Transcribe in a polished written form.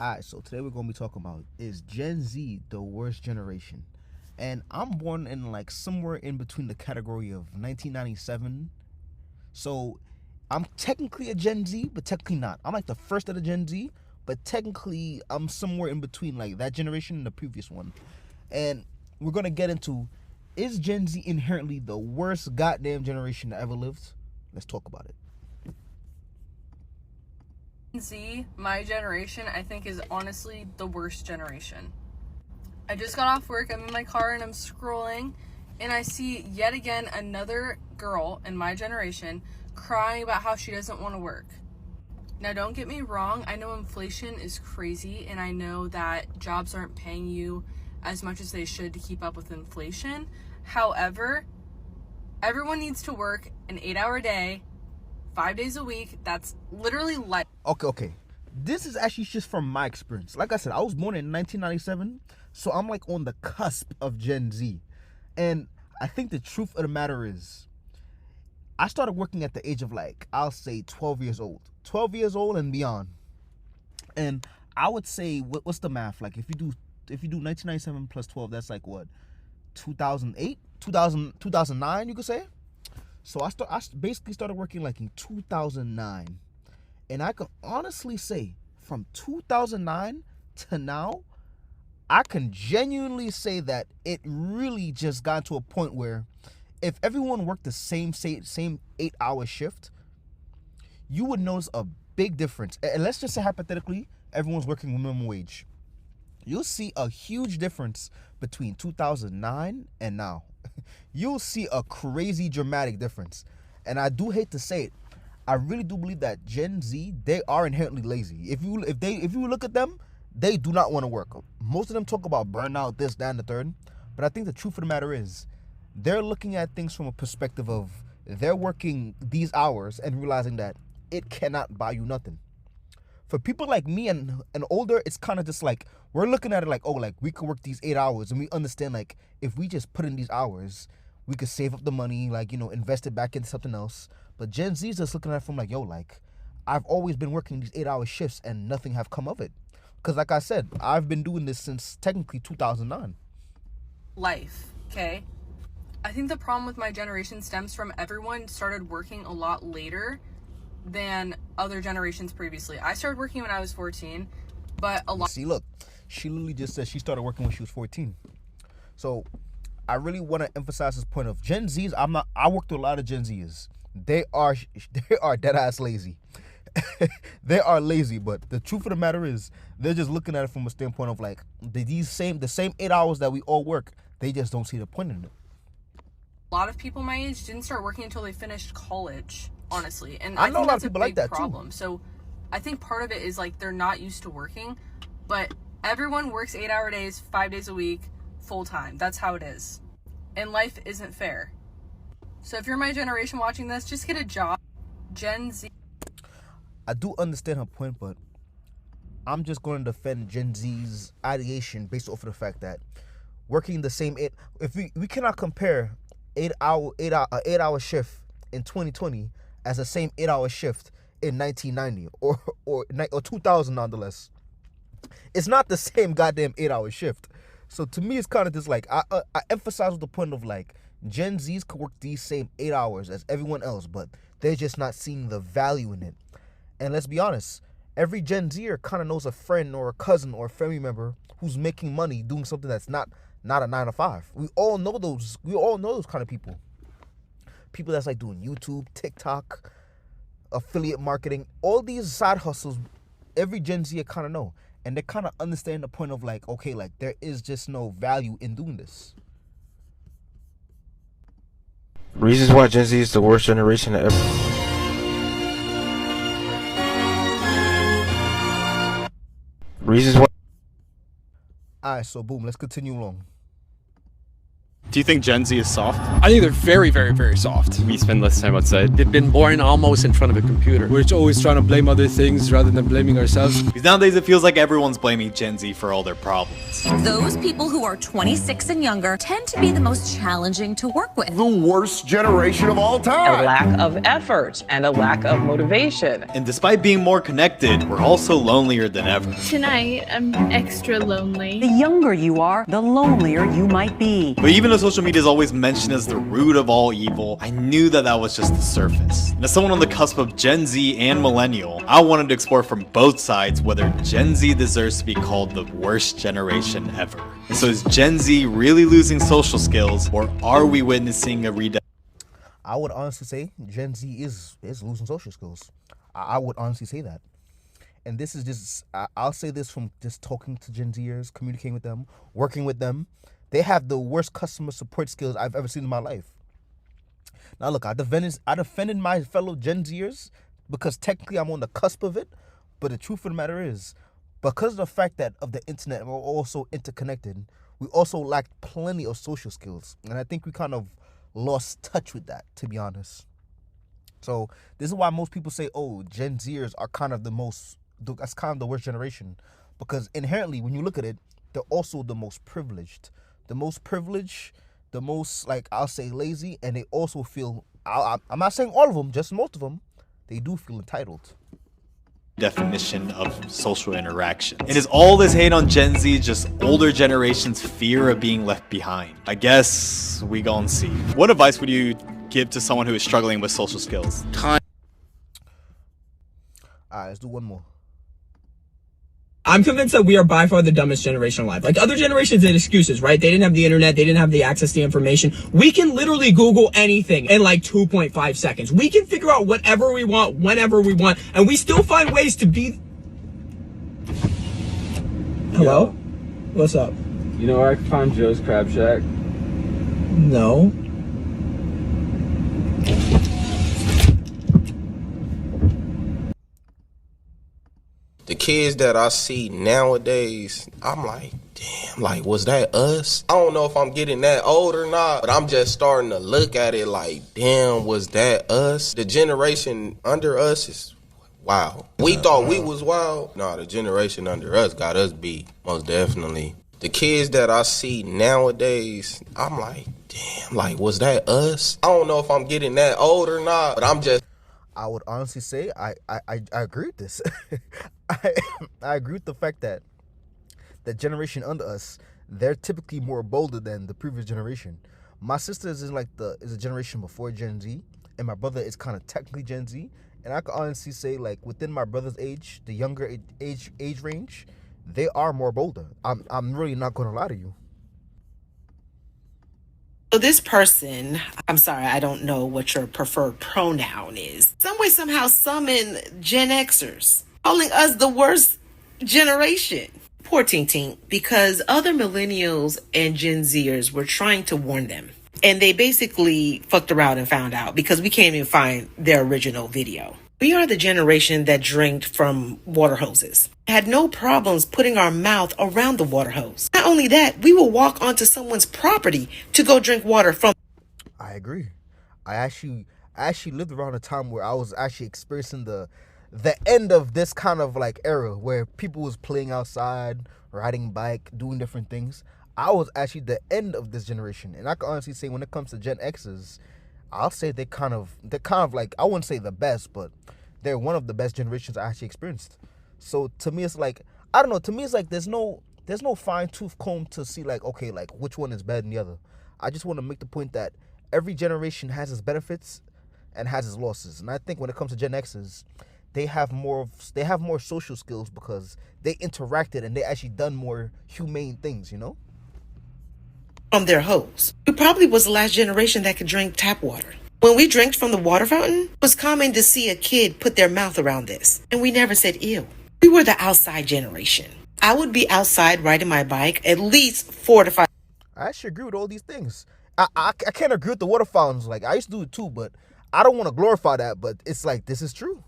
Alright, so today we're gonna be talking about, is Gen Z the worst generation? And I'm born in like somewhere in between the category of 1997. So I'm technically a Gen Z, but technically not. I'm like the first of the Gen Z, but technically I'm somewhere in between like that generation and the previous one. And we're gonna get into, is Gen Z inherently the worst goddamn generation that ever lived? Let's talk about it. Z, my generation, I think is honestly the worst generation. I just got off work, I'm in my car and I'm scrolling and I see yet again another girl in my generation crying about how she doesn't want to work. Now don't get me wrong, I know inflation is crazy and I know that jobs aren't paying you as much as they should to keep up with inflation. However, everyone needs to work an 8-hour day, 5 days a week. That's literally life. Okay. This is actually just from my experience. Like I said, I was born in 1997, so I'm like on the cusp of Gen Z. And I think the truth of the matter is, I started working at the age of like, I'll say 12 years old. 12 years old and beyond. And I would say, what's the math? Like if you do 1997 plus 12, that's like what? 2008? 2009, you could say? So I basically started working like in 2009. And I can honestly say, from 2009 to now, I can genuinely say that it really just got to a point where if everyone worked the same 8-hour shift, you would notice a big difference. And let's just say hypothetically, everyone's working minimum wage. You'll see a huge difference between 2009 and now. You'll see a crazy dramatic difference. And I do hate to say it, I really do believe that Gen Z, they are inherently lazy. If you look at them, they do not want to work. Most of them talk about burnout, this, that, and the third. But I think the truth of the matter is, they're looking at things from a perspective of they're working these hours and realizing that it cannot buy you nothing. For people like me and older, it's kind of just like, we're looking at it like, oh, like we could work these 8 hours and we understand like if we just put in these hours, we could save up the money, like, invest it back into something else. But Gen Z is just looking at it from like, yo, like, I've always been working these 8-hour shifts and nothing have come of it. Because like I said, I've been doing this since technically 2009. Life, okay? I think the problem with my generation stems from everyone started working a lot later than other generations previously. I started working when I was 14, but a lot... See, look, she literally just said she started working when she was 14. So I really want to emphasize this point of Gen Zs. I worked with a lot of Gen Zs. They are dead ass lazy. They are lazy, but the truth of the matter is, they're just looking at it from a standpoint of like the same 8 hours that we all work. They just don't see the point in it. A lot of people my age didn't start working until they finished college, honestly, and I know think a lot of that's people like that problem. too. So I think part of it is like they're not used to working, but everyone works 8-hour days, 5 days a week, full time. That's how it is, and life isn't fair. So if you're my generation watching this, just get a job. Gen Z. I do understand her point, but I'm just going to defend Gen Z's ideation based off of the fact that working the same if we cannot compare 8-hour shift in 2020 as the same 8-hour shift in 1990 or 2000 nonetheless. It's not the same goddamn 8-hour shift. So to me, it's kind of just like I emphasize with the point of like Gen Zs could work these same 8 hours as everyone else, but they're just not seeing the value in it. And let's be honest, every Gen Zer kind of knows a friend or a cousin or a family member who's making money doing something that's not a 9 to 5. We all know those kind of people. People that's like doing YouTube, TikTok, affiliate marketing, all these side hustles. Every Gen Z kind of know, and they kind of understand the point of like, okay, like there is just no value in doing this. Reasons why Gen Z is the worst generation ever. Reasons why. Alright, so boom, let's continue along. Do you think Gen Z is soft? I think they're very, very, very soft. We spend less time outside. They've been born almost in front of a computer. We're always trying to blame other things rather than blaming ourselves. Because nowadays it feels like everyone's blaming Gen Z for all their problems. Those people who are 26 and younger tend to be the most challenging to work with. The worst generation of all time. A lack of effort and a lack of motivation. And despite being more connected, we're also lonelier than ever. Tonight, I'm extra lonely. The younger you are, the lonelier you might be. But even though social media is always mentioned as the root of all evil, I knew that was just the surface. And as someone on the cusp of Gen Z and millennial, I wanted to explore from both sides whether Gen Z deserves to be called the worst generation ever. And so is Gen Z really losing social skills, or are we witnessing a I would honestly say Gen Z is losing social skills. I would honestly say that. And this is just, I'll say this from just talking to Gen Zers, communicating with them, working with them. They have the worst customer support skills I've ever seen in my life. Now look, I defended my fellow Gen Zers because technically I'm on the cusp of it. But the truth of the matter is, because of the fact that of the internet, we're also interconnected, we also lack plenty of social skills. And I think we kind of lost touch with that, to be honest. So this is why most people say, oh, Gen Zers are that's kind of the worst generation. Because inherently, when you look at it, they're also the most privileged. The most, like, I'll say lazy, and they also feel, I'm not saying all of them, just most of them, they do feel entitled. Definition of social interaction. And is all this hate on Gen Z just older generation's fear of being left behind? I guess we gon' see. What advice would you give to someone who is struggling with social skills? Alright, let's do one more. I'm convinced that we are by far the dumbest generation alive. Like, other generations had excuses, right? They didn't have the internet. They didn't have the access to information. We can literally Google anything in like 2.5 seconds. We can figure out whatever we want, whenever we want, and we still find ways to be... Hello? What's up? You know where I can find Joe's Crab Shack? No. The kids that I see nowadays, I'm like, damn, like, was that us? I don't know if I'm getting that old or not, but I'm just starting to look at it like, damn, was that us? The generation under us is wow. We thought we was wild. Nah, the generation under us got us beat, most definitely. The kids that I see nowadays, I'm like, damn, like, was that us? I don't know if I'm getting that old or not, but I'm just... I would honestly say I agree with this. I agree with the fact that the generation under us, they're typically more bolder than the previous generation. My sister is a generation before Gen Z, and my brother is kind of technically Gen Z. And I can honestly say, like, within my brother's age, the younger age range, they are more bolder. I'm really not going to lie to you. So this person, I'm sorry, I don't know what your preferred pronoun is. Some way, somehow summon Gen Xers, calling us the worst generation. Poor Tink Tink, because other millennials and Gen Zers were trying to warn them. And they basically fucked around and found out because we can't even find their original video. We are the generation that drank from water hoses. Had no problems putting our mouth around the water hose. Not only that, we will walk onto someone's property to go drink water from. I agree. I actually lived around a time where I was actually experiencing the end of this kind of like era where people was playing outside, riding bike, doing different things. I was actually the end of this generation, and I can honestly say when it comes to Gen X's, I'll say they're kind of like, I wouldn't say the best, but they're one of the best generations I actually experienced. So to me, it's like, I don't know. To me, it's like there's no fine tooth comb to see like, okay, like which one is better than the other. I just want to make the point that every generation has its benefits and has its losses. And I think when it comes to Gen X's, they have more social skills because they interacted and they actually done more humane things, you know? From their hose. We probably was the last generation that could drink tap water. When we drank from the water fountain, it was common to see a kid put their mouth around this. And we never said ew. We were the outside generation. I would be outside riding my bike at least 4 to 5. I actually agree with all these things. I can't agree with the water fountains. Like, I used to do it too, but I don't want to glorify that. But it's like, this is true.